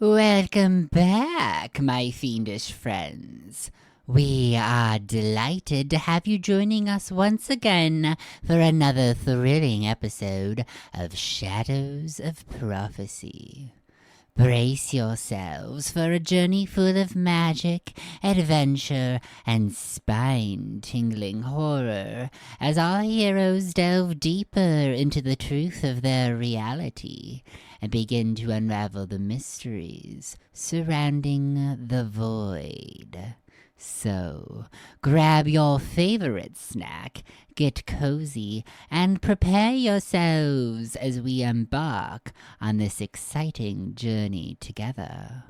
Welcome back, my fiendish friends. We are delighted to have you joining us once again for another thrilling episode of Shadows of Prophecy. Brace yourselves for a journey full of magic, adventure, and spine-tingling horror as our heroes delve deeper into the truth of their reality and begin to unravel the mysteries surrounding the void. So, grab your favorite snack, get cozy, and prepare yourselves as we embark on this exciting journey together.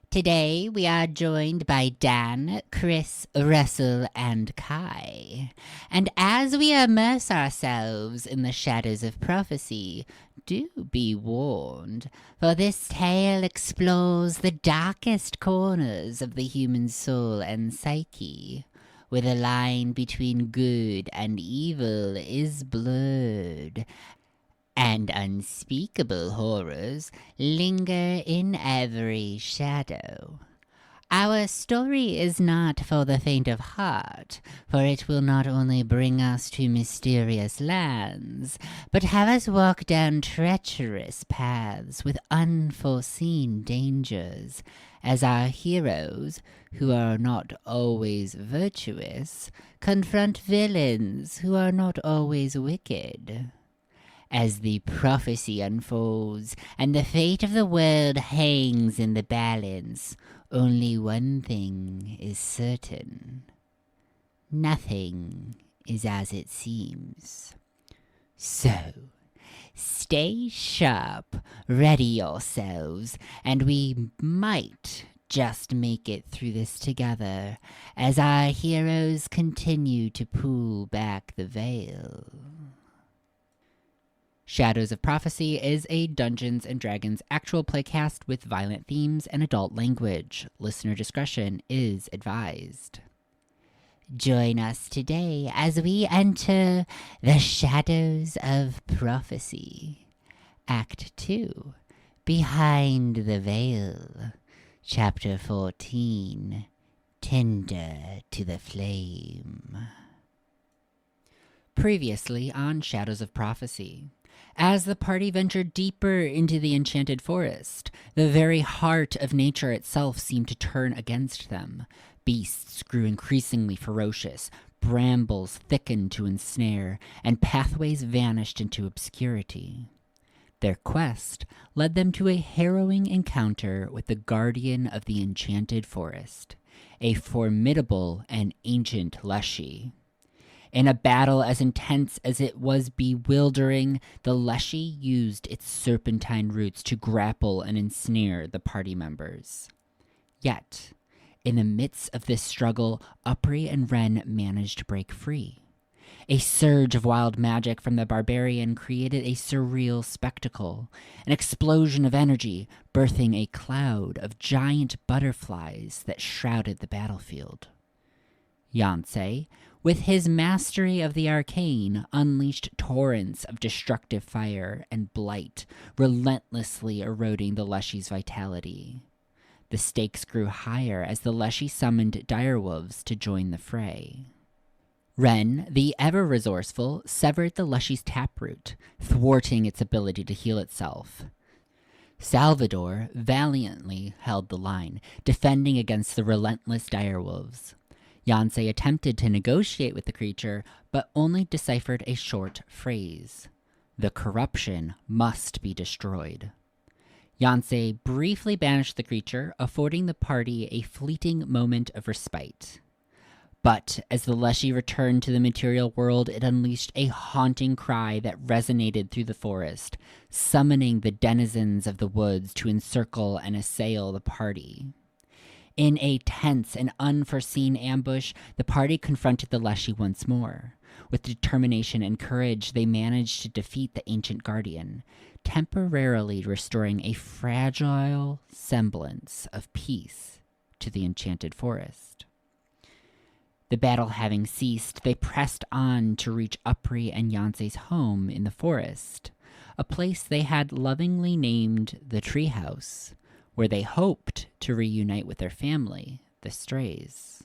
Today, we are joined by Dan, Chris, Russell, and Kai. And as we immerse ourselves in the shadows of prophecy, do be warned, for this tale explores the darkest corners of the human soul and psyche, where the line between good and evil is blurred, and unspeakable horrors linger in every shadow. Our story is not for the faint of heart, for it will not only bring us to mysterious lands, but have us walk down treacherous paths with unforeseen dangers, as our heroes, who are not always virtuous, confront villains who are not always wicked. As the prophecy unfolds and the fate of the world hangs in the balance, only one thing is certain. Nothing is as it seems. So, stay sharp, ready yourselves, and we might just make it through this together as our heroes continue to pull back the veil. Shadows of Prophecy is a Dungeons & Dragons actual playcast with violent themes and adult language. Listener discretion is advised. Join us today as we enter the Shadows of Prophecy. Act 2, Behind the Veil. Chapter 14, Tinder to the Flame. Previously on Shadows of Prophecy. As the party ventured deeper into the enchanted forest, the very heart of nature itself seemed to turn against them. Beasts grew increasingly ferocious, brambles thickened to ensnare, and pathways vanished into obscurity. Their quest led them to a harrowing encounter with the guardian of the enchanted forest, a formidable and ancient Leshy. In a battle as intense as it was bewildering, the Leshy used its serpentine roots to grapple and ensnare the party members. Yet, in the midst of this struggle, Upri and Ren managed to break free. A surge of wild magic from the barbarian created a surreal spectacle, an explosion of energy, birthing a cloud of giant butterflies that shrouded the battlefield. Yancey, with his mastery of the arcane, unleashed torrents of destructive fire and blight, relentlessly eroding the Leshy's vitality. The stakes grew higher as the Leshy summoned direwolves to join the fray. Ren, the ever-resourceful, severed the Leshy's taproot, thwarting its ability to heal itself. Salvador valiantly held the line, defending against the relentless direwolves. Yancey attempted to negotiate with the creature, but only deciphered a short phrase. The corruption must be destroyed. Yancey briefly banished the creature, affording the party a fleeting moment of respite. But as the Leshy returned to the material world, it unleashed a haunting cry that resonated through the forest, summoning the denizens of the woods to encircle and assail the party. In a tense and unforeseen ambush, the party confronted the Leshy once more. With determination and courage, they managed to defeat the ancient guardian, temporarily restoring a fragile semblance of peace to the enchanted forest. The battle having ceased, they pressed on to reach Upri and Yancey's home in the forest, a place they had lovingly named the Treehouse, where they hoped to reunite with their family, the Strays.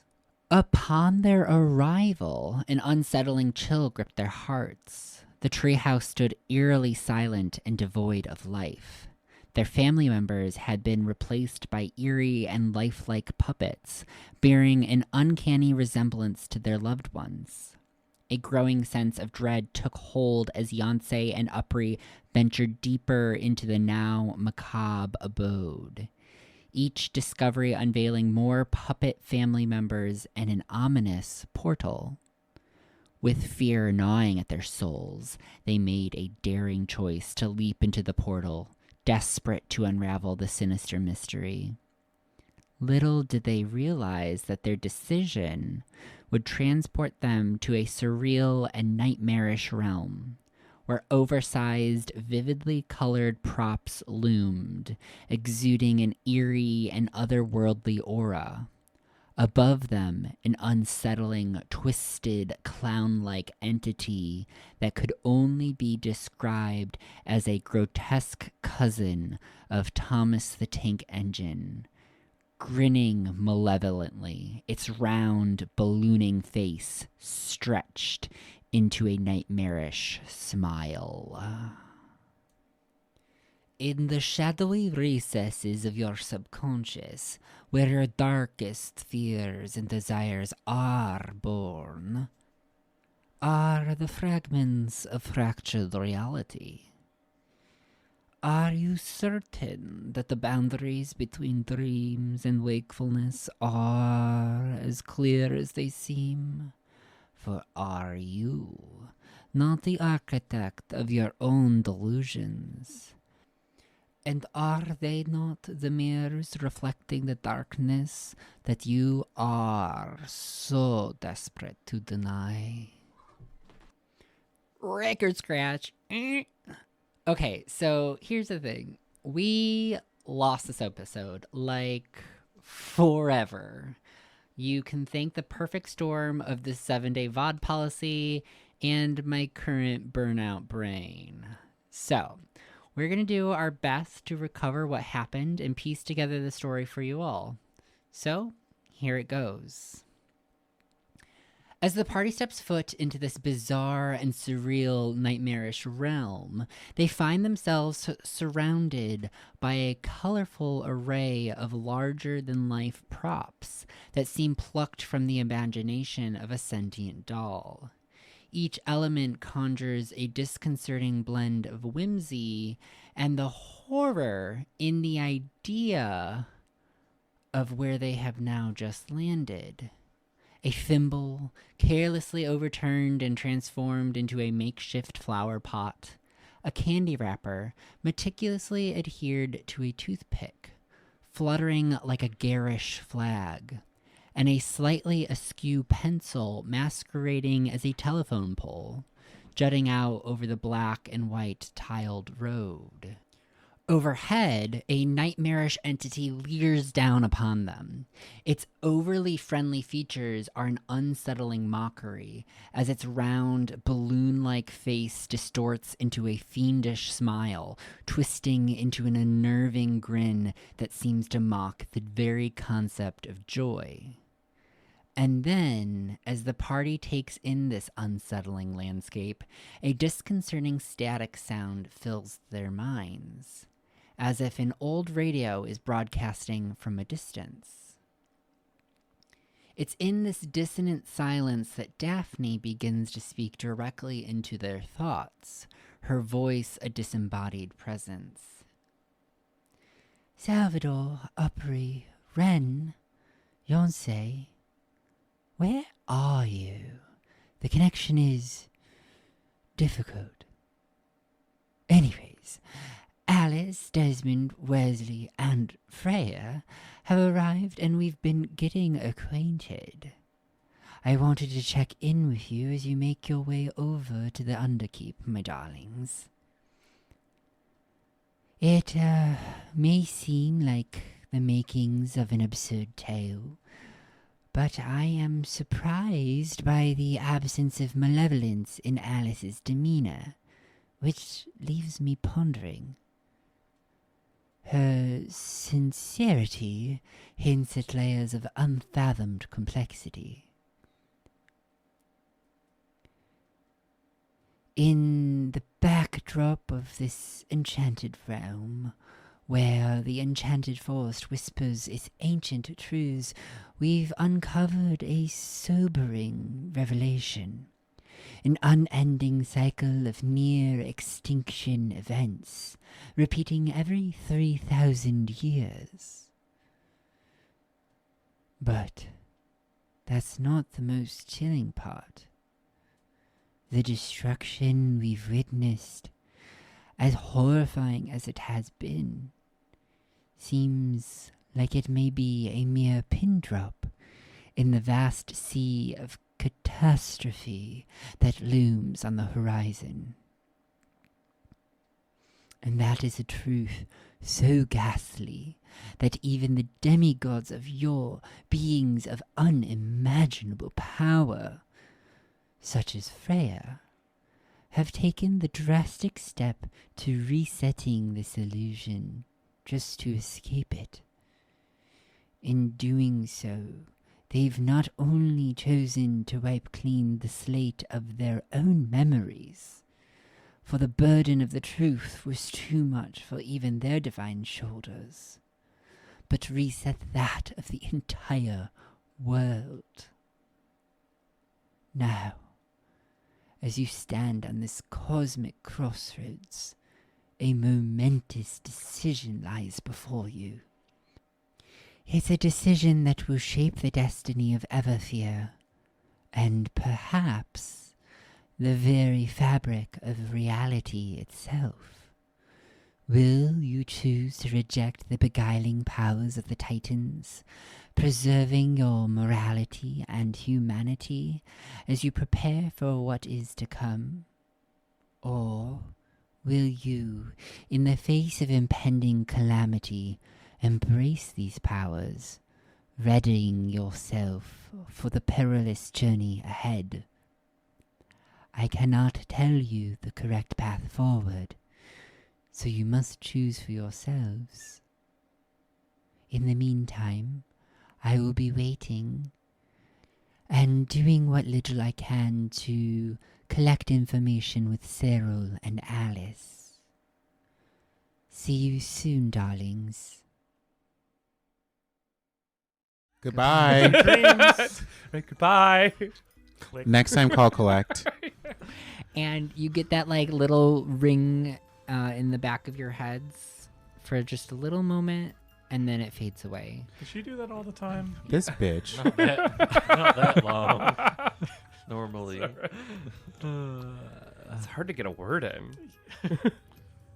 Upon their arrival, an unsettling chill gripped their hearts. The treehouse stood eerily silent and devoid of life. Their family members had been replaced by eerie and lifelike puppets, bearing an uncanny resemblance to their loved ones. A growing sense of dread took hold as Yancey and Upri ventured deeper into the now macabre abode. Each discovery unveiling more puppet family members and an ominous portal. With fear gnawing at their souls, they made a daring choice to leap into the portal, desperate to unravel the sinister mystery. Little did they realize that their decision would transport them to a surreal and nightmarish realm, where oversized, vividly colored props loomed, exuding an eerie and otherworldly aura. Above them, an unsettling, twisted, clown-like entity that could only be described as a grotesque cousin of Thomas the Tank Engine, grinning malevolently, its round, ballooning face stretched into a nightmarish smile. In the shadowy recesses of your subconscious, where your darkest fears and desires are born, are the fragments of fractured reality. Are you certain that the boundaries between dreams and wakefulness are as clear as they seem? For are you not the architect of your own delusions? And are they not the mirrors reflecting the darkness that you are so desperate to deny? Record scratch. Okay, so here's the thing. We lost this episode, like, forever. You can thank the perfect storm of this 7-day VOD policy and my current burnout brain. So, we're going to do our best to recover what happened and piece together the story for you all. So, here it goes. As the party steps foot into this bizarre and surreal, nightmarish realm, they find themselves surrounded by a colorful array of larger-than-life props that seem plucked from the imagination of a sentient doll. Each element conjures a disconcerting blend of whimsy and the horror in the idea of where they have now just landed. A thimble, carelessly overturned and transformed into a makeshift flower pot. A candy wrapper, meticulously adhered to a toothpick, fluttering like a garish flag. And a slightly askew pencil masquerading as a telephone pole, jutting out over the black and white tiled road. Overhead, a nightmarish entity leers down upon them. Its overly friendly features are an unsettling mockery, as its round, balloon-like face distorts into a fiendish smile, twisting into an unnerving grin that seems to mock the very concept of joy. And then, as the party takes in this unsettling landscape, a disconcerting static sound fills their minds, as if an old radio is broadcasting from a distance. It's in this dissonant silence that Daphne begins to speak directly into their thoughts, her voice a disembodied presence. Salvador, Upri, Ren, Yonsei, where are you? The connection is difficult. Anyways, Alice, Desmond, Wesley, and Freya have arrived and we've been getting acquainted. I wanted to check in with you as you make your way over to the Underkeep, my darlings. It may seem like the makings of an absurd tale, but I am surprised by the absence of malevolence in Alice's demeanor, which leaves me pondering. Her sincerity hints at layers of unfathomed complexity. In the backdrop of this enchanted realm, where the enchanted forest whispers its ancient truths, we've uncovered a sobering revelation. An unending cycle of near-extinction events, repeating every 3,000 years. But that's not the most chilling part. The destruction we've witnessed, as horrifying as it has been, seems like it may be a mere pin drop in the vast sea of catastrophe that looms on the horizon. And that is a truth so ghastly that even the demigods of yore, beings of unimaginable power, such as Freya, have taken the drastic step to resetting this illusion just to escape it. In doing so, they've not only chosen to wipe clean the slate of their own memories, for the burden of the truth was too much for even their divine shoulders, but reset that of the entire world. Now, as you stand on this cosmic crossroads, a momentous decision lies before you. It's a decision that will shape the destiny of Everfear, and perhaps the very fabric of reality itself. Will you choose to reject the beguiling powers of the Titans, preserving your morality and humanity as you prepare for what is to come? Or will you, in the face of impending calamity, embrace these powers, readying yourself for the perilous journey ahead? I cannot tell you the correct path forward, so you must choose for yourselves. In the meantime, I will be waiting and doing what little I can to collect information with Cyril and Alice. See you soon, darlings. Goodbye. Dreams. Goodbye. Click. Next time, call collect. And you get that like little ring in the back of your heads for just a little moment, and then it fades away. Does she do that all the time? This bitch. Not that long. Normally. It's hard to get a word in.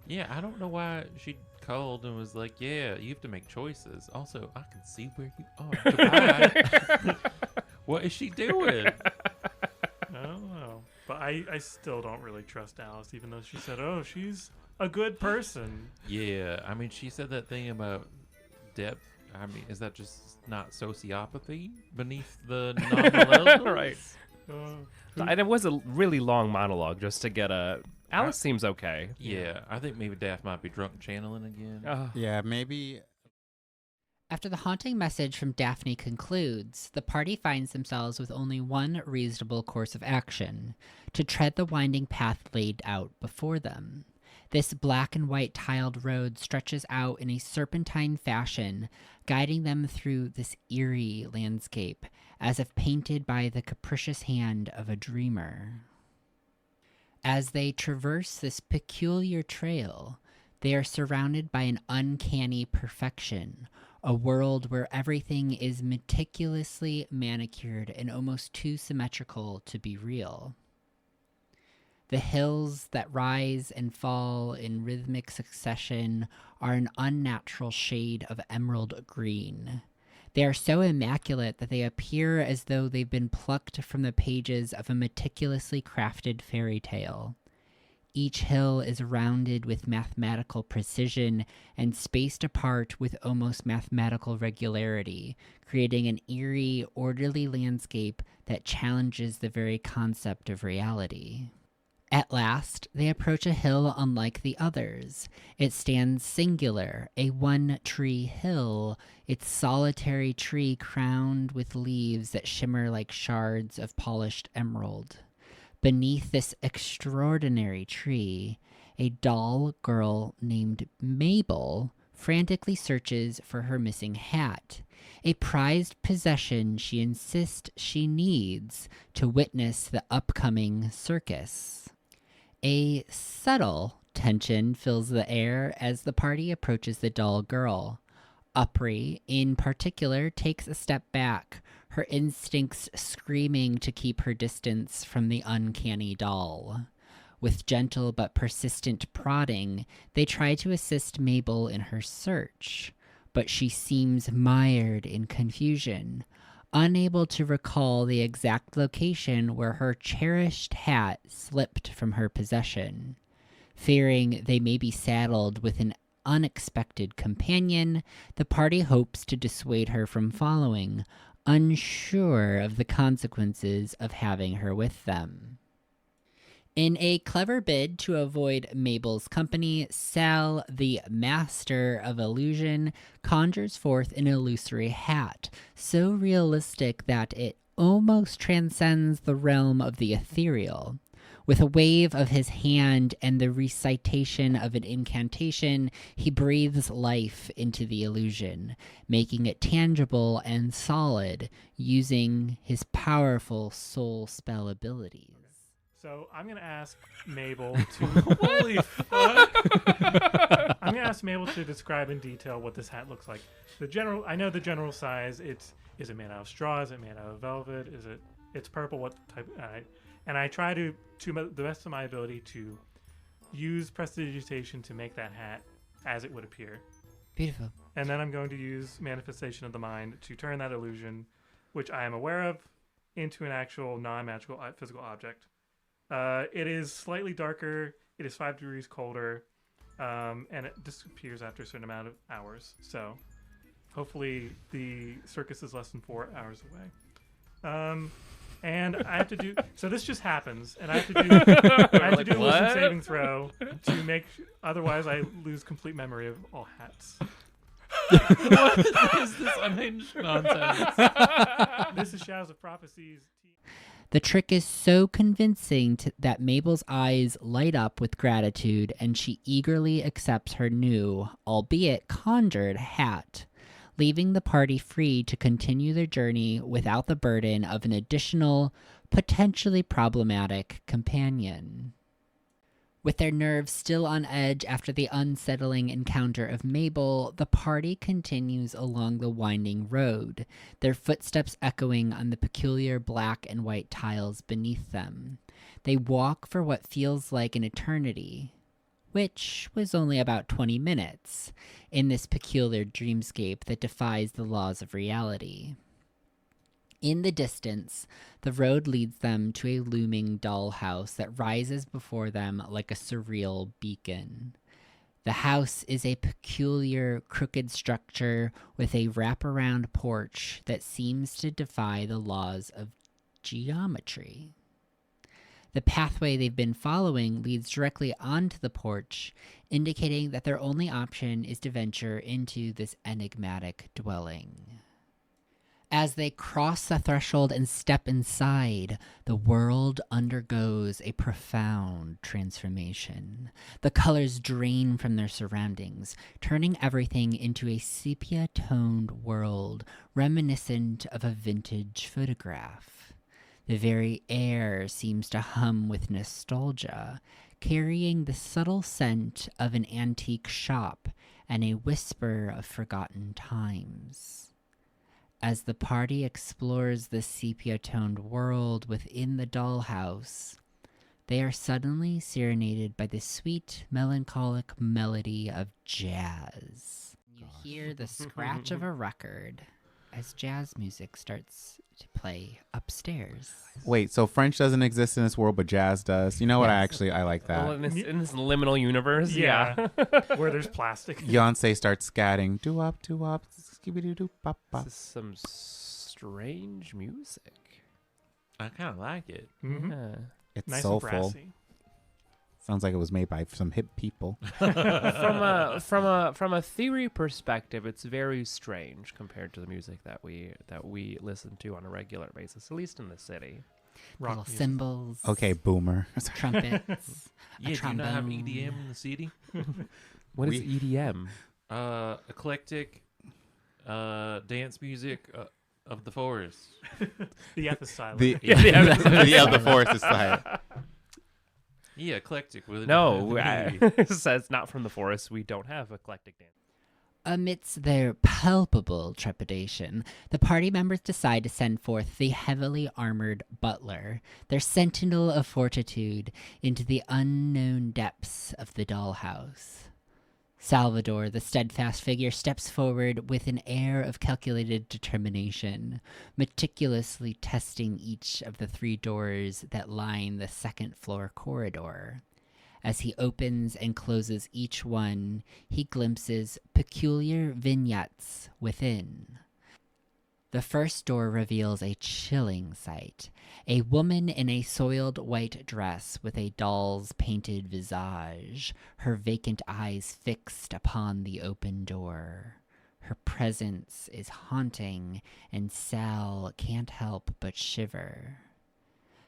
Yeah, I don't know why she called and was like, yeah, you have to make choices. Also, I can see where you are. Goodbye. What is she doing? I don't know. But I still don't really trust Alice, even though she said, oh, she's a good person. Yeah, I mean, she said that thing about depth. I mean, is that just not sociopathy beneath the non-millennials? Right. And it was a really long monologue just to get a... Alice seems okay. Yeah, I think maybe Daft might be drunk channeling again. Yeah, maybe. After the haunting message from Daphne concludes, the party finds themselves with only one reasonable course of action: to tread the winding path laid out before them. This black and white tiled road stretches out in a serpentine fashion, guiding them through this eerie landscape, as if painted by the capricious hand of a dreamer. As they traverse this peculiar trail, they are surrounded by an uncanny perfection, a world where everything is meticulously manicured and almost too symmetrical to be real. The hills that rise and fall in rhythmic succession are an unnatural shade of emerald green. They are so immaculate that they appear as though they've been plucked from the pages of a meticulously crafted fairy tale. Each hill is rounded with mathematical precision and spaced apart with almost mathematical regularity, creating an eerie, orderly landscape that challenges the very concept of reality. At last, they approach a hill unlike the others. It stands singular, a one-tree hill, its solitary tree crowned with leaves that shimmer like shards of polished emerald. Beneath this extraordinary tree, a doll girl named Mabel frantically searches for her missing hat, a prized possession she insists she needs to witness the upcoming circus. A subtle tension fills the air as the party approaches the doll girl. Upri, in particular, takes a step back, her instincts screaming to keep her distance from the uncanny doll. With gentle but persistent prodding, they try to assist Mabel in her search, but she seems mired in confusion, unable to recall the exact location where her cherished hat slipped from her possession. Fearing they may be saddled with an unexpected companion, the party hopes to dissuade her from following, unsure of the consequences of having her with them. In a clever bid to avoid Mabel's company, Sal, the master of illusion, conjures forth an illusory hat, so realistic that it almost transcends the realm of the ethereal. With a wave of his hand and the recitation of an incantation, he breathes life into the illusion, making it tangible and solid, using his powerful soul spell abilities. So I'm gonna ask Mabel to holy fuck. I'm gonna ask Mabel to describe in detail what this hat looks like. I know the general size. Is it made out of straw? Is it made out of velvet? It's purple? What type? And I try to the best of my ability to use prestidigitation to make that hat as it would appear. Beautiful. And then I'm going to use manifestation of the mind to turn that illusion, which I am aware of, into an actual non-magical physical object. It is slightly darker. It is 5 degrees colder, and it disappears after a certain amount of hours. So, hopefully, the circus is less than 4 hours away. And I have to do. So this just happens, and I have to do. I have to do a wisdom saving throw to make. Otherwise, I lose complete memory of all hats. What is this unhinged nonsense? This is Shadows of Prophecies. The trick is so convincing that Mabel's eyes light up with gratitude, and she eagerly accepts her new, albeit conjured, hat, leaving the party free to continue their journey without the burden of an additional, potentially problematic companion. With their nerves still on edge after the unsettling encounter of Mabel, the party continues along the winding road, their footsteps echoing on the peculiar black and white tiles beneath them. They walk for what feels like an eternity, which was only about 20 minutes, in this peculiar dreamscape that defies the laws of reality. In the distance, the road leads them to a looming dollhouse that rises before them like a surreal beacon. The house is a peculiar, crooked structure with a wraparound porch that seems to defy the laws of geometry. The pathway they've been following leads directly onto the porch, indicating that their only option is to venture into this enigmatic dwelling. As they cross the threshold and step inside, the world undergoes a profound transformation. The colors drain from their surroundings, turning everything into a sepia-toned world reminiscent of a vintage photograph. The very air seems to hum with nostalgia, carrying the subtle scent of an antique shop and a whisper of forgotten times. As the party explores the sepia-toned world within the dollhouse, they are suddenly serenaded by the sweet, melancholic melody of jazz. You hear the scratch of a record as jazz music starts to play upstairs. Wait, so French doesn't exist in this world, but jazz does. You know what? Yes. I like that. Well, in this liminal universe, Yeah. Where there's plastic. Beyonce starts scatting. Doo-wop, doo-wop, skibidi-doo, bop, bop. This is some strange music. I kind of like it. Mm-hmm. Yeah. It's Nice soulful. and brassy. Sounds like it was made by some hip people. From a theory perspective, it's very strange compared to the music that we listen to on a regular basis, at least in the city. Rock Little music. cymbals. Okay, boomer. Trumpets. Yeah, do you not have trombone. EDM in the city? What is EDM? Eclectic dance music of the forest. The F is silent. The forest is silent. Yeah, eclectic. With No, an it says not from the forest. We don't have eclectic dance. Amidst their palpable trepidation, the party members decide to send forth the heavily armored butler, their sentinel of fortitude, into the unknown depths of the dollhouse. Salvador, the steadfast figure, steps forward with an air of calculated determination, meticulously testing each of the 3 doors that line the second-floor corridor. As he opens and closes each one, he glimpses peculiar vignettes within. The first door reveals a chilling sight. A woman in a soiled white dress with a doll's painted visage, her vacant eyes fixed upon the open door. Her presence is haunting, and Sal can't help but shiver.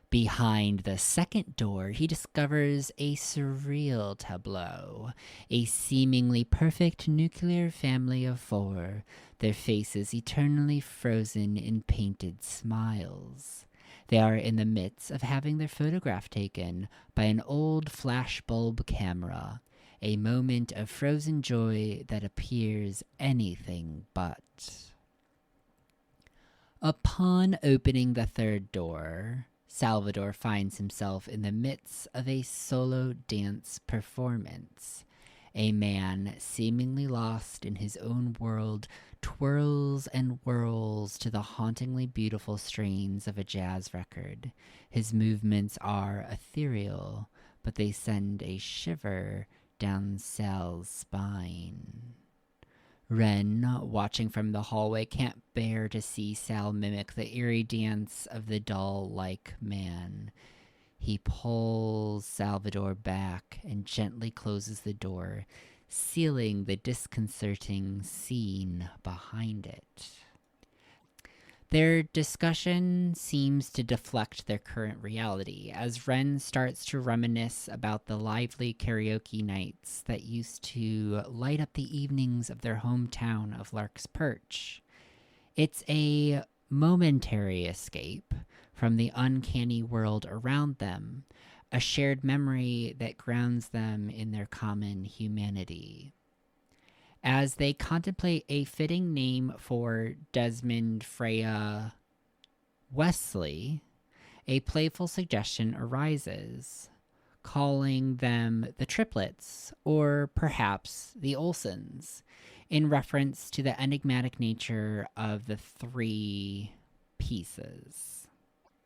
Behind the second door, he discovers a surreal tableau. A seemingly perfect nuclear family of 4, their faces eternally frozen in painted smiles. They are in the midst of having their photograph taken by an old flashbulb camera, a moment of frozen joy that appears anything but. Upon opening the third door, Salvador finds himself in the midst of a solo dance performance. A man, seemingly lost in his own world, twirls and whirls to the hauntingly beautiful strains of a jazz record. His movements are ethereal, but they send a shiver down Sal's spine. Ren, watching from the hallway, can't bear to see Sal mimic the eerie dance of the doll-like man. He pulls Salvador back and gently closes the door, sealing the disconcerting scene behind it. Their discussion seems to deflect their current reality as Ren starts to reminisce about the lively karaoke nights that used to light up the evenings of their hometown of Lark's Perch. It's a momentary escape from the uncanny world around them, a shared memory that grounds them in their common humanity. As they contemplate a fitting name for Desmond Freya Wesley, a playful suggestion arises, calling them the Triplets, or perhaps the Olsons, in reference to the enigmatic nature of the 3 pieces.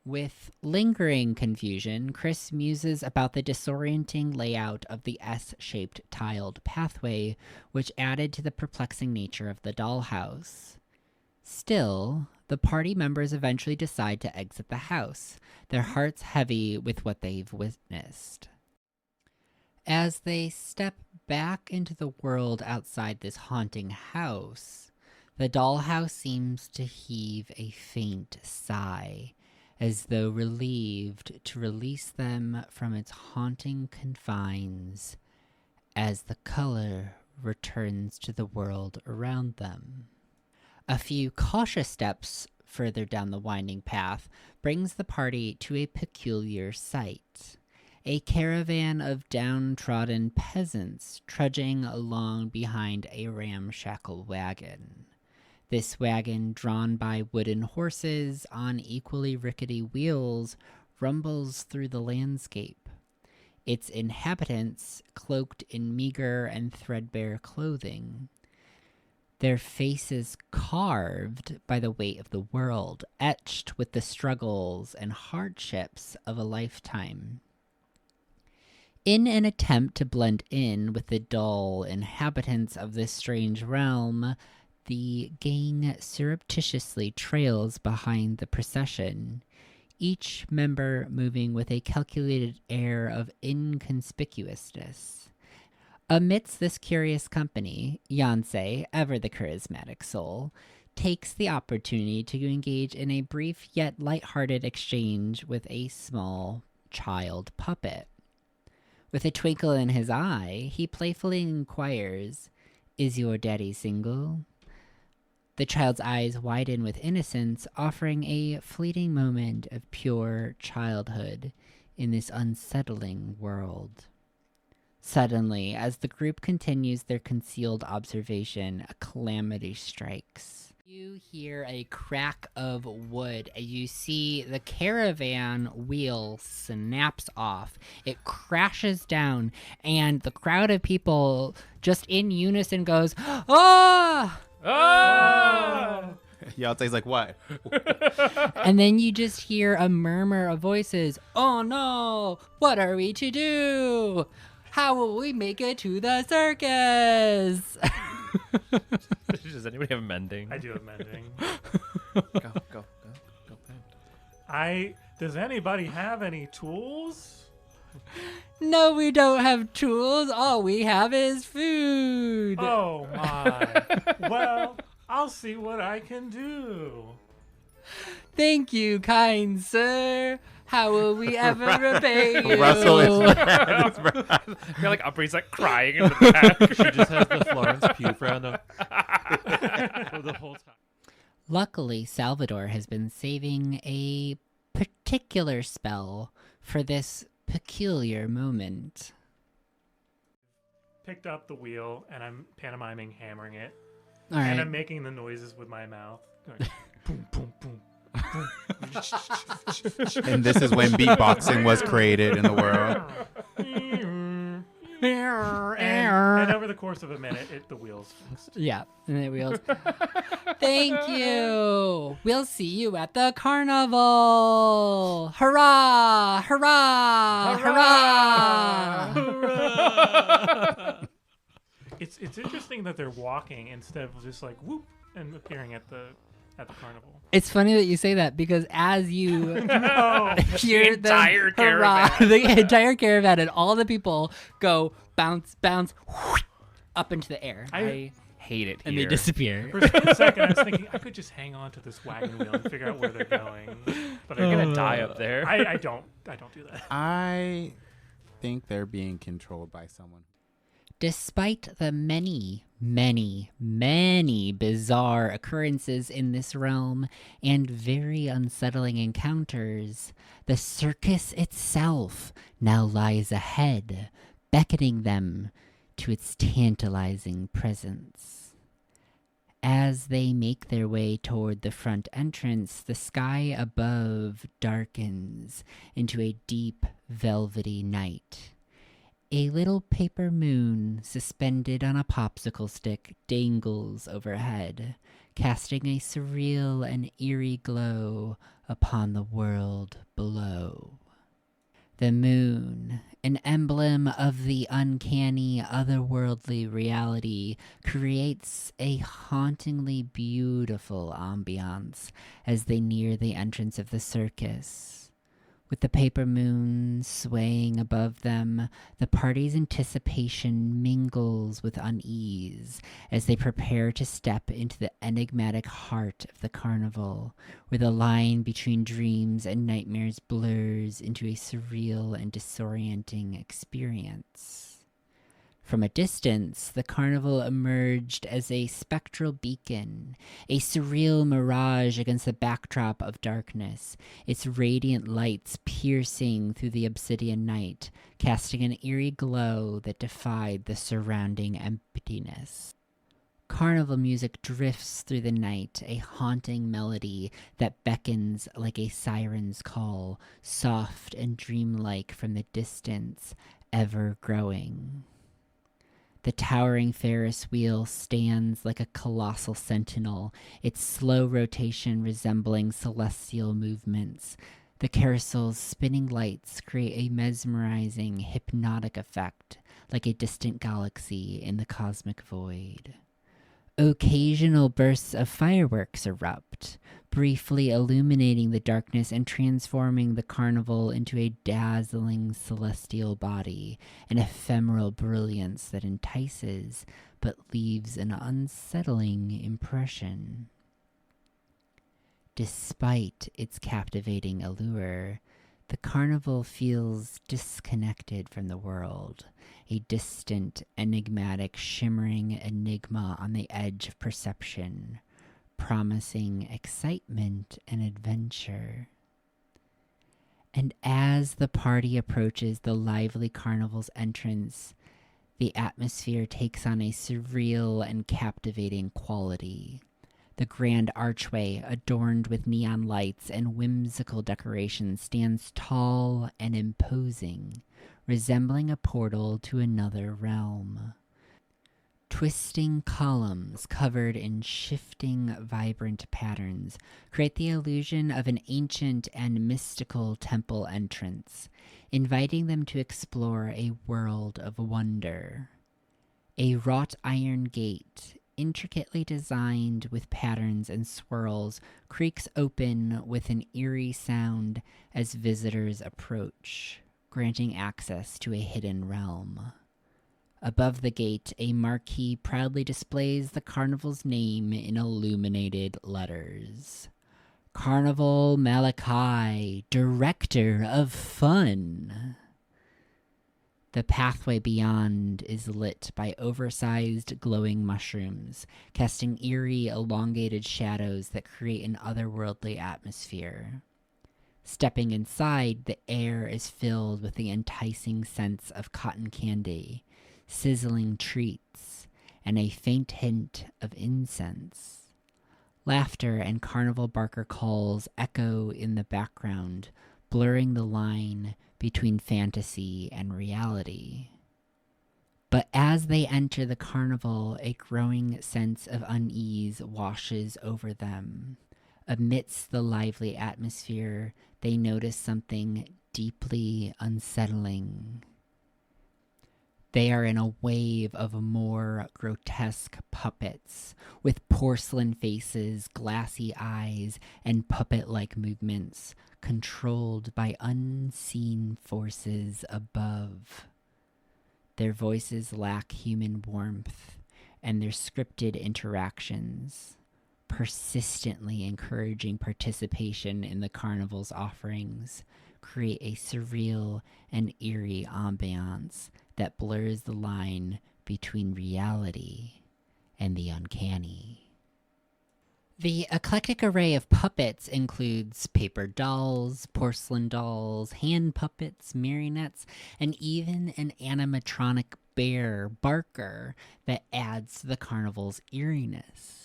With lingering confusion, Chris muses about the disorienting layout of the S-shaped tiled pathway, which added to the perplexing nature of the dollhouse. Still, the party members eventually decide to exit the house, their hearts heavy with what they've witnessed. As they step back into the world outside this haunting house, the dollhouse seems to heave a faint sigh, as though relieved to release them from its haunting confines as the color returns to the world around them. A few cautious steps further down the winding path brings the party to a peculiar sight. A caravan of downtrodden peasants trudging along behind a ramshackle wagon. This wagon, drawn by wooden horses on equally rickety wheels, rumbles through the landscape. Its inhabitants, cloaked in meager and threadbare clothing, their faces carved by the weight of the world, etched with the struggles and hardships of a lifetime. In an attempt to blend in with the dull inhabitants of this strange realm, the gang surreptitiously trails behind the procession, each member moving with a calculated air of inconspicuousness. Amidst this curious company, Yancey, ever the charismatic soul, takes the opportunity to engage in a brief yet light-hearted exchange with a small child puppet. With a twinkle in his eye, he playfully inquires, "Is your daddy single?" The child's eyes widen with innocence, offering a fleeting moment of pure childhood in this unsettling world. Suddenly, as the group continues their concealed observation, a calamity strikes. You hear a crack of wood as you see the caravan wheel snaps off. It crashes down, and the crowd of people just in unison goes, "Ah!" Oh! Yancey's like, what? And then you just hear a murmur of voices. "Oh no! What are we to do? How will we make it to the circus?" Does anybody have mending? I do have mending. Go. Does anybody have any tools? No, we don't have tools. All we have is food. Oh my. Well, I'll see what I can do. Thank you, kind sir. How will we ever repay you? Russell is I feel like Aubrey's like crying in the back. She just has the Florence Pugh frown up the whole time. Luckily, Salvador has been saving a particular spell for this peculiar moment. Picked up the wheel and I'm pantomiming hammering it. All And right. I'm making the noises with my mouth. Going, boom, boom, boom. And this is when beatboxing was created in the world. and over the course of a minute, the wheels fixed. Yeah, and then wheels. Thank you. We'll see you at the carnival. Hurrah! Hurrah! Hurrah! It's interesting that they're walking instead of just like whoop and appearing at the carnival. It's funny that you say that because as you No. hear the entire hurrah, caravan. the entire caravan and all the people go bounce, bounce, up into the air. I hate it And here. they disappear. For a split second, I was thinking I could just hang on to this wagon wheel and figure out where they're going. But You're gonna die up there. I don't do that. I think they're being controlled by someone. Despite the many, many, many bizarre occurrences in this realm and very unsettling encounters, the circus itself now lies ahead, beckoning them to its tantalizing presence. As they make their way toward the front entrance, the sky above darkens into a deep, velvety night. A little paper moon suspended on a popsicle stick dangles overhead, casting a surreal and eerie glow upon the world below. The moon, an emblem of the uncanny, otherworldly reality, creates a hauntingly beautiful ambiance as they near the entrance of the circus. With the paper moon swaying above them, the party's anticipation mingles with unease as they prepare to step into the enigmatic heart of the carnival, where the line between dreams and nightmares blurs into a surreal and disorienting experience. From a distance, the carnival emerged as a spectral beacon, a surreal mirage against the backdrop of darkness, its radiant lights piercing through the obsidian night, casting an eerie glow that defied the surrounding emptiness. Carnival music drifts through the night, a haunting melody that beckons like a siren's call, soft and dreamlike from the distance, ever growing. The towering Ferris wheel stands like a colossal sentinel, its slow rotation resembling celestial movements. The carousel's spinning lights create a mesmerizing, hypnotic effect, like a distant galaxy in the cosmic void. Occasional bursts of fireworks erupt, briefly illuminating the darkness and transforming the carnival into a dazzling celestial body, an ephemeral brilliance that entices but leaves an unsettling impression. Despite its captivating allure, the carnival feels disconnected from the world, a distant, enigmatic, shimmering enigma on the edge of perception, promising excitement and adventure. And as the party approaches the lively carnival's entrance, the atmosphere takes on a surreal and captivating quality. The grand archway, adorned with neon lights and whimsical decorations, stands tall and imposing, resembling a portal to another realm. Twisting columns covered in shifting, vibrant patterns create the illusion of an ancient and mystical temple entrance, inviting them to explore a world of wonder. A wrought iron gate, intricately designed with patterns and swirls, creaks open with an eerie sound as visitors approach, granting access to a hidden realm. Above the gate, a marquee proudly displays the carnival's name in illuminated letters. Carnival Malachi, Director of Fun. The pathway beyond is lit by oversized glowing mushrooms, casting eerie, elongated shadows that create an otherworldly atmosphere. Stepping inside, the air is filled with the enticing scents of cotton candy, sizzling treats, and a faint hint of incense. Laughter and carnival barker calls echo in the background, blurring the line between fantasy and reality. But as they enter the carnival, a growing sense of unease washes over them. Amidst the lively atmosphere, they notice something deeply unsettling. They are in a wave of more grotesque puppets, with porcelain faces, glassy eyes, and puppet-like movements, controlled by unseen forces above. Their voices lack human warmth, and their scripted interactions, persistently encouraging participation in the carnival's offerings, create a surreal and eerie ambiance that blurs the line between reality and the uncanny. The eclectic array of puppets includes paper dolls, porcelain dolls, hand puppets, marionettes, and even an animatronic bear, Barker, that adds to the carnival's eeriness.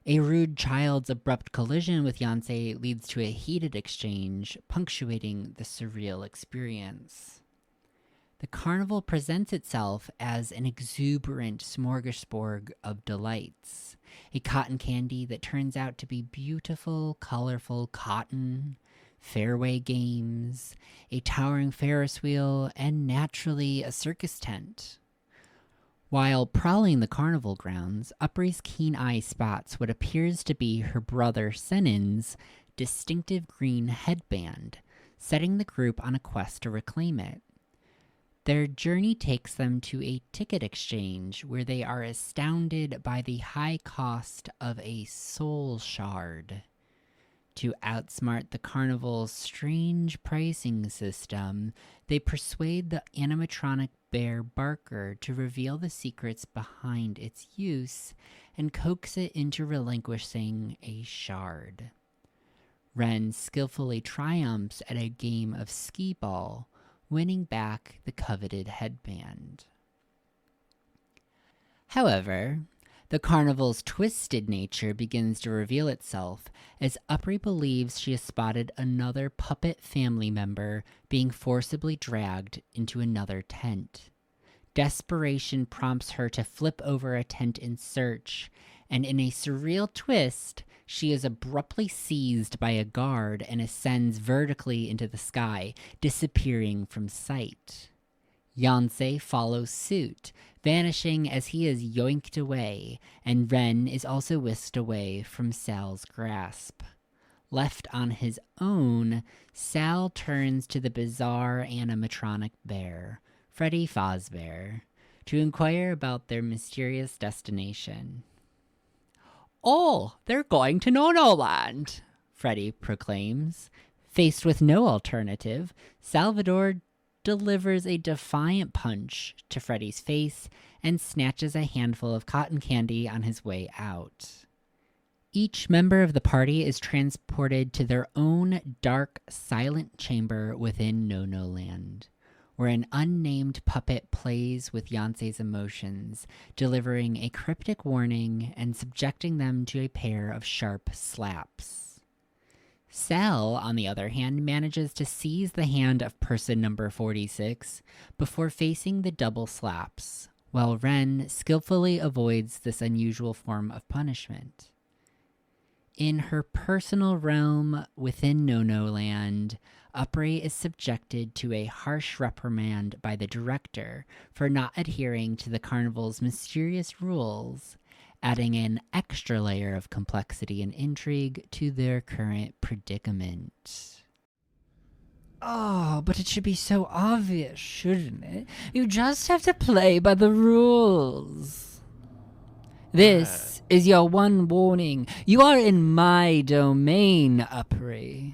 A rude child's abrupt collision with Yancey leads to a heated exchange, punctuating the surreal experience. The carnival presents itself as an exuberant smorgasbord of delights. A cotton candy that turns out to be beautiful, colorful cotton, fairway games, a towering Ferris wheel, and naturally a circus tent. While prowling the carnival grounds, Upri's keen eye spots what appears to be her brother Senin's distinctive green headband, setting the group on a quest to reclaim it. Their journey takes them to a ticket exchange where they are astounded by the high cost of a soul shard. To outsmart the carnival's strange pricing system, they persuade the animatronic bear Barker to reveal the secrets behind its use and coax it into relinquishing a shard. Ren skillfully triumphs at a game of skee-ball, winning back the coveted headband. However, the carnival's twisted nature begins to reveal itself as Upri believes she has spotted another puppet family member being forcibly dragged into another tent. Desperation prompts her to flip over a tent in search, and in a surreal twist, she is abruptly seized by a guard and ascends vertically into the sky, disappearing from sight. Yancey follows suit, vanishing as he is yoinked away, and Ren is also whisked away from Sal's grasp. Left on his own, Sal turns to the bizarre animatronic bear, Freddy Fazbear, to inquire about their mysterious destination. "Oh, they're going to No-No Land," Freddy proclaims. Faced with no alternative, Salvador delivers a defiant punch to Freddy's face and snatches a handful of cotton candy on his way out. Each member of the party is transported to their own dark, silent chamber within No-No Land, where an unnamed puppet plays with Yancey's emotions, delivering a cryptic warning and subjecting them to a pair of sharp slaps. Sal, on the other hand, manages to seize the hand of person number 46 before facing the double slaps, while Ren skillfully avoids this unusual form of punishment. In her personal realm within No-No Land, Upray is subjected to a harsh reprimand by the director for not adhering to the carnival's mysterious rules, adding an extra layer of complexity and intrigue to their current predicament. Oh, but it should be so obvious, shouldn't it? You just have to play by the rules. This is your one warning. You are in my domain, Upray.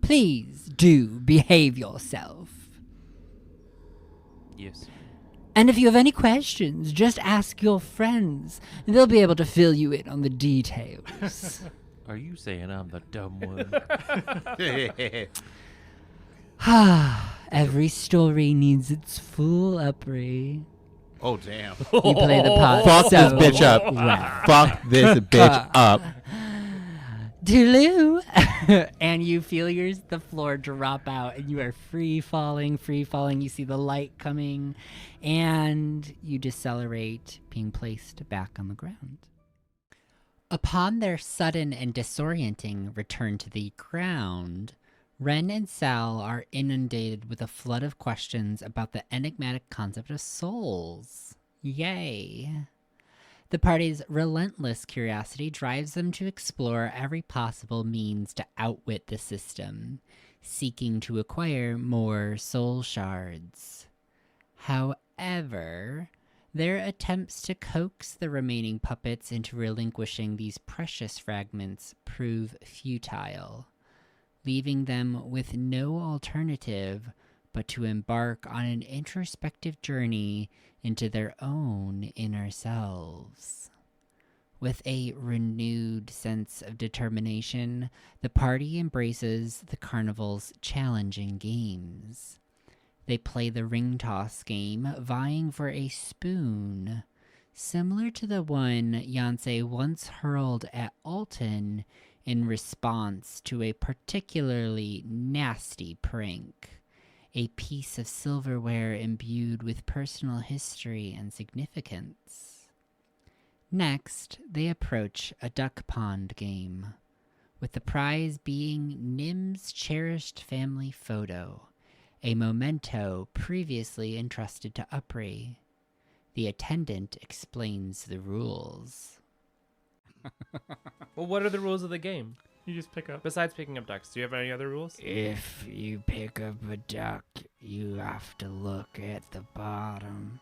Please do behave yourself. Yes. And if you have any questions, just ask your friends. They'll be able to fill you in on the details. Are you saying I'm the dumb one? Every story needs its full Upray. Oh, damn. You play the part Fuck this so bitch up. well. Fuck this bitch up. Toodaloo. And you feel the floor drop out, and you are free falling. You see the light coming, and you decelerate, being placed back on the ground. Upon their sudden and disorienting return to the ground, Ren and Sal are inundated with a flood of questions about the enigmatic concept of souls. Yay! The party's relentless curiosity drives them to explore every possible means to outwit the system, seeking to acquire more soul shards. However, their attempts to coax the remaining puppets into relinquishing these precious fragments prove futile, leaving them with no alternative but to embark on an introspective journey into their own inner selves. With a renewed sense of determination, the party embraces the carnival's challenging games. They play the ring toss game, vying for a spoon, similar to the one Yancey once hurled at Alton in response to a particularly nasty prank. A piece of silverware imbued with personal history and significance. Next, they approach a duck pond game, with the prize being Nim's cherished family photo, a memento previously entrusted to Upray. The attendant explains the rules. Well, what are the rules of the game? You just pick up. Besides picking up ducks, do you have any other rules? If you pick up a duck, you have to look at the bottom.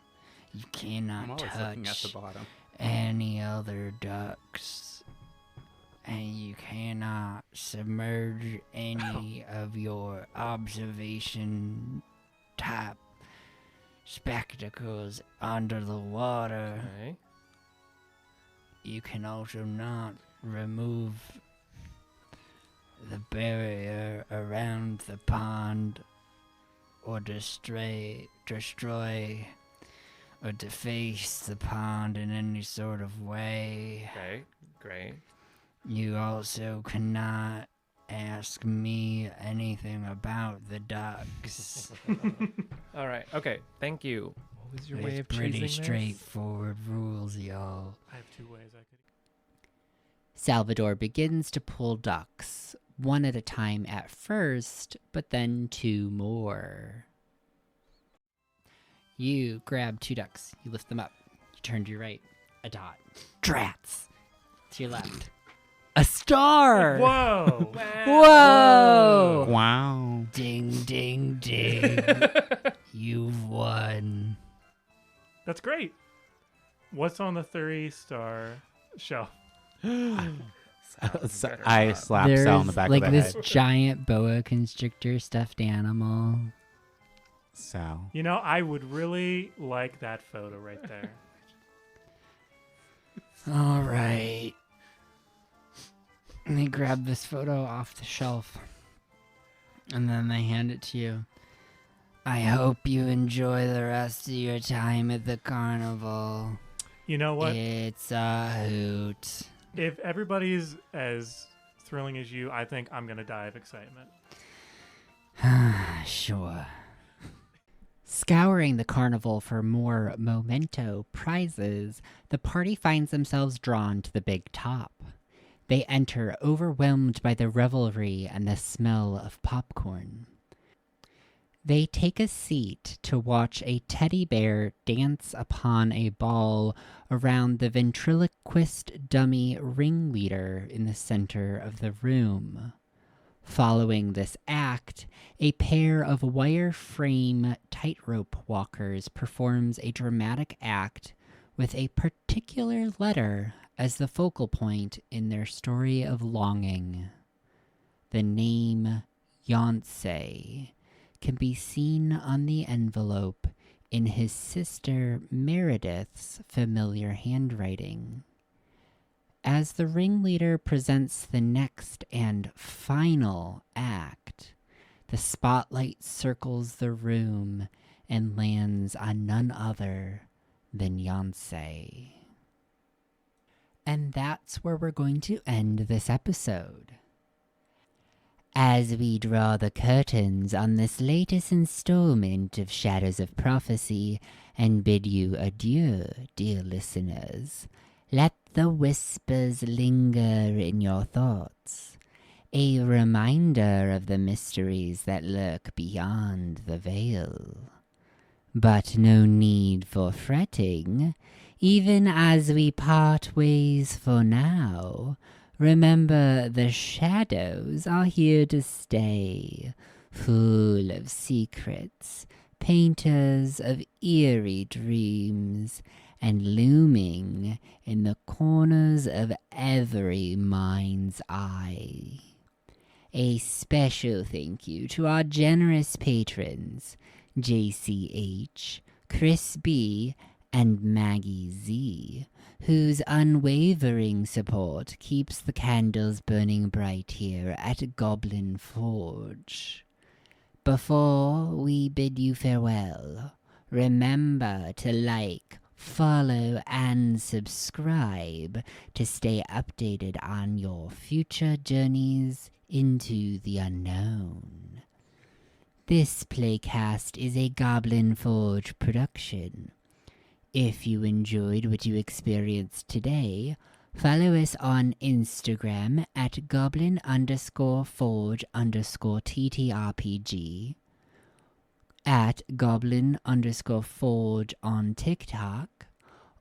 You I'm cannot always looking at the touch bottom. any other ducks. And you cannot submerge any of your observation type spectacles under the water. Okay. You can also not remove the barrier around the pond or destroy or deface the pond in any sort of way. Okay, great. You also cannot ask me anything about the ducks. All right, okay, thank you. What was your way It's of pretty choosing this? straightforward rules, y'all. I have two ways I could. Salvador begins to pull ducks, one at a time at first, but then two more. You grab 2 ducks. You lift them up. You turn to your right. A dot. Drats. To your left. A star. Whoa! Whoa! Wow. Ding, ding, ding. You've won. That's great. What's on the 3-star shelf? So I slap There's Sal in the back like of the this head. giant boa constrictor stuffed animal. Sal. You know, I would really like that photo right there. All right. And they grab this photo off the shelf. And then they hand it to you. I hope you enjoy the rest of your time at the carnival. You know what? It's a hoot. If everybody's as thrilling as you, I think I'm going to die of excitement. Sure. Scouring the carnival for more memento prizes, the party finds themselves drawn to the big top. They enter overwhelmed by the revelry and the smell of popcorn. They take a seat to watch a teddy bear dance upon a ball around the ventriloquist dummy ringleader in the center of the room. Following this act, a pair of wireframe tightrope walkers performs a dramatic act with a particular letter as the focal point in their story of longing. The name Yonsei can be seen on the envelope in his sister Meredith's familiar handwriting. As the ringleader presents the next and final act, the spotlight circles the room and lands on none other than Yonsei. And that's where we're going to end this episode. As we draw the curtains on this latest installment of Shadows of Prophecy and bid you adieu, dear listeners, let the whispers linger in your thoughts, a reminder of the mysteries that lurk beyond the veil. But no need for fretting, even as we part ways for now. Remember, the shadows are here to stay, full of secrets, painters of eerie dreams, and looming in the corners of every mind's eye. A special thank you to our generous patrons, JCH, Chris B, and Maggie Z, whose unwavering support keeps the candles burning bright here at Goblin Forge. Before we bid you farewell, remember to like, follow, and subscribe to stay updated on your future journeys into the unknown. This playcast is a Goblin Forge production. If you enjoyed what you experienced today, follow us on Instagram at goblin_forge_TTRPG, at goblin_forge on TikTok,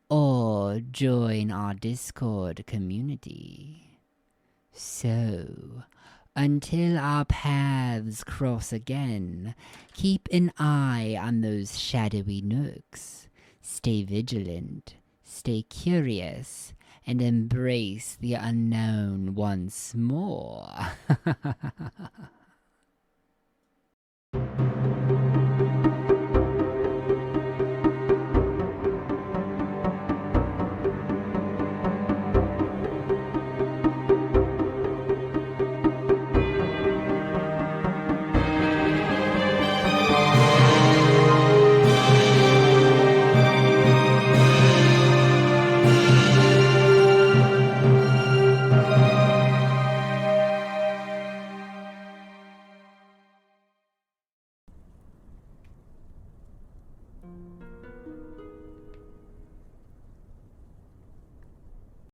or join our Discord community. So, until our paths cross again, keep an eye on those shadowy nooks. Stay vigilant, stay curious, and embrace the unknown once more.